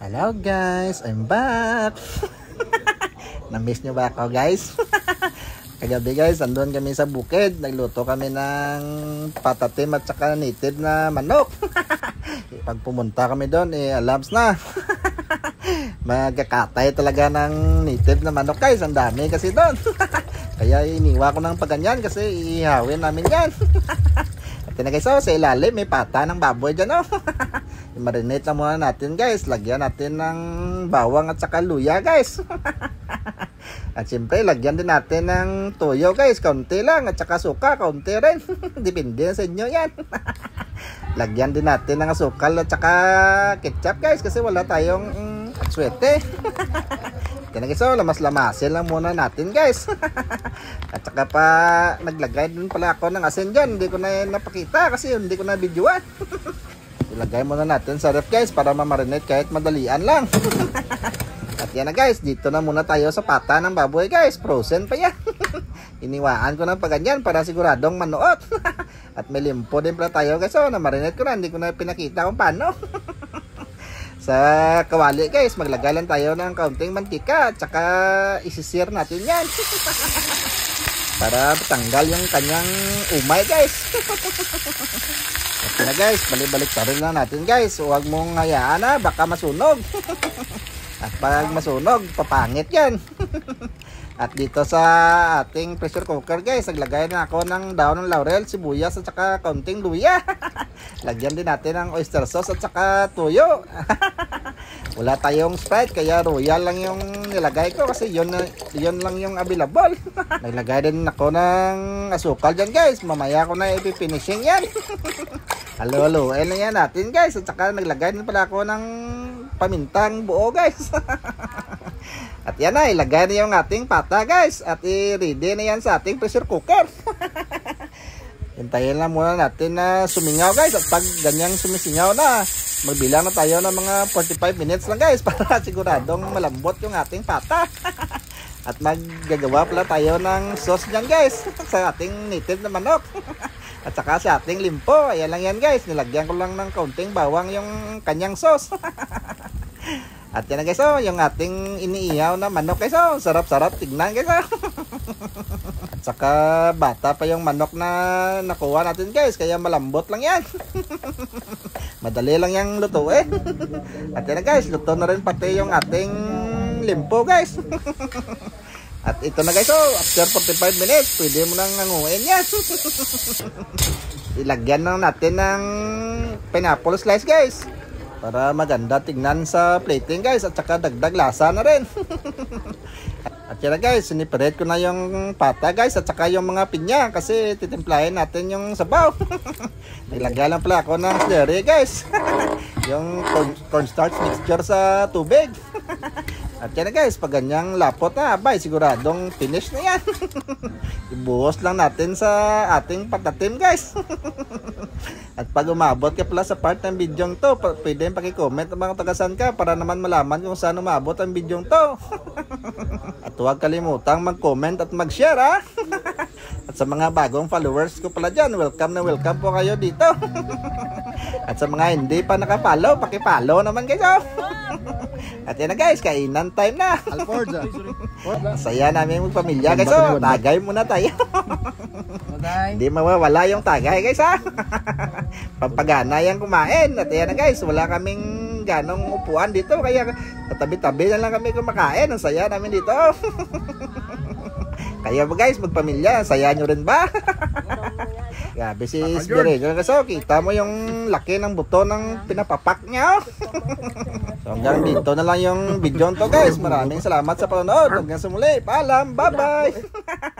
Hello guys, I'm back. Na-miss nyo ba ako guys? Kagabi guys, andun kami sa bukid. Nagluto kami ng patatim at saka native na manok. Pag pumunta kami doon, alarms na. Magkakatay talaga ng native na manok guys. Ang dami kasi doon. Kaya iniwa ko ng paganyan kasi ihawin namin yan. At yun guys, sa ilalim may pata ng baboy dyan. I-marinate lang muna natin guys. Lagyan natin ng bawang at saka luya guys. At siyempre lagyan din natin ng toyo guys. Kaunti lang at saka suka. Kaunti rin. Depende sa inyo yan. Lagyan din natin ng asukal at saka ketchup guys. Kasi wala tayong atswete. Kaya guys, lamas-lamasin lang muna natin guys. At saka pa naglagay din pala ako ng asin dyan. Hindi ko na napakita kasi hindi ko na videoan. Ilagay muna natin sa ref guys para ma-marinate kahit madalian lang. At yan na guys, dito na muna tayo sa pata ng baboy guys. Frozen pa yan. Iniwaan ko na pa ganyan para siguradong manuot. At may limpo din pala tayo guys. So na-marinate ko na, hindi ko na pinakita kung paano. Sa kawali guys, maglagay lang tayo ng kaunting mantika at saka isisir natin yan. Para tanggal yung kanyang umay guys. At na guys, balik-balik rin lang natin guys. Huwag mong hayaan na, baka masunog. At pag masunog, papangit yan. At dito sa ating pressure cooker guys, naglagay na ako ng daon ng laurel, sibuyas at saka kaunting luya. Lagyan din natin ng oyster sauce at saka tuyo. Wala tayong Sprite kaya royal lang yung nilagay ko kasi yun lang yung available. Naglagay din ako ng asukal dyan guys. Mamaya ko na ipifinishing yan. Halo-halo, na yan natin guys. At saka naglagay din pala ako ng pamintang buo guys. At yan na, ilagay na yung ating pata guys. At i-ready na yan sa ating pressure cooker. Hintayin lang muna natin na sumingaw guys. At pag ganyang sumisingaw na, magbilang na tayo ng mga 45 minutes lang guys. Para siguradong malambot yung ating pata. At maggagawa pala tayo ng sauce dyan guys. Sa ating native na manok. At saka sa ating limpo. Ayan lang yan guys. Nilagyan ko lang ng kaunting bawang yung kanyang sauce. At yan na guys, yung ating iniihaw na manok guys, sarap-sarap tignan guys. At saka bata pa yung manok na nakuha natin guys, kaya malambot lang yan. Madali lang yung luto At yan na guys, luto na rin pati yung ating limpo guys. At ito na guys, after 45 minutes, pwede mo nang nanguhin yan. Ilagyan na natin ng pineapple slice guys. Para maganda tignan sa plating guys. At saka dagdag lasa na rin. At yan na guys, siniparate ko na yung pata guys. At saka yung mga pinya. Kasi titimplahin natin yung sabaw. Nilagay lang pala ako ng slurry guys. Yung cornstarch mixture sa tubig. At yan na guys, pag ganyang lapot na, abay, siguradong finish na yan. Ibuhos lang natin sa ating patatim guys. At pag umabot ka pala sa part ng video to, pwede pakicomment ang mga tagasan ka para naman malaman kung saan umabot ang video to. At huwag kalimutang mag-comment at mag-share At sa mga bagong followers ko pala dyan, welcome na welcome po kayo dito. At sa mga hindi pa nakapollow, pakipollow naman guys. At yan na guys, kainan time na. Saya namin magpamilya guys. Tagay muna tayo. Hindi mawawala yung tagay guys Pampagana yung kumain. At yan na guys, wala kaming ganong upuan dito. Kaya tatabi-tabi na lang kami kumakain. Ang saya namin dito. Kaya ba guys, magpamilya, saya nyo rin ba? Grabe si Sbireno. So, kita mo yung laki ng buto ng pinapapak niya. So, hanggang dito na lang yung video to guys. Maraming salamat sa panonood. Hanggang sa muli. Paalam. Bye-bye.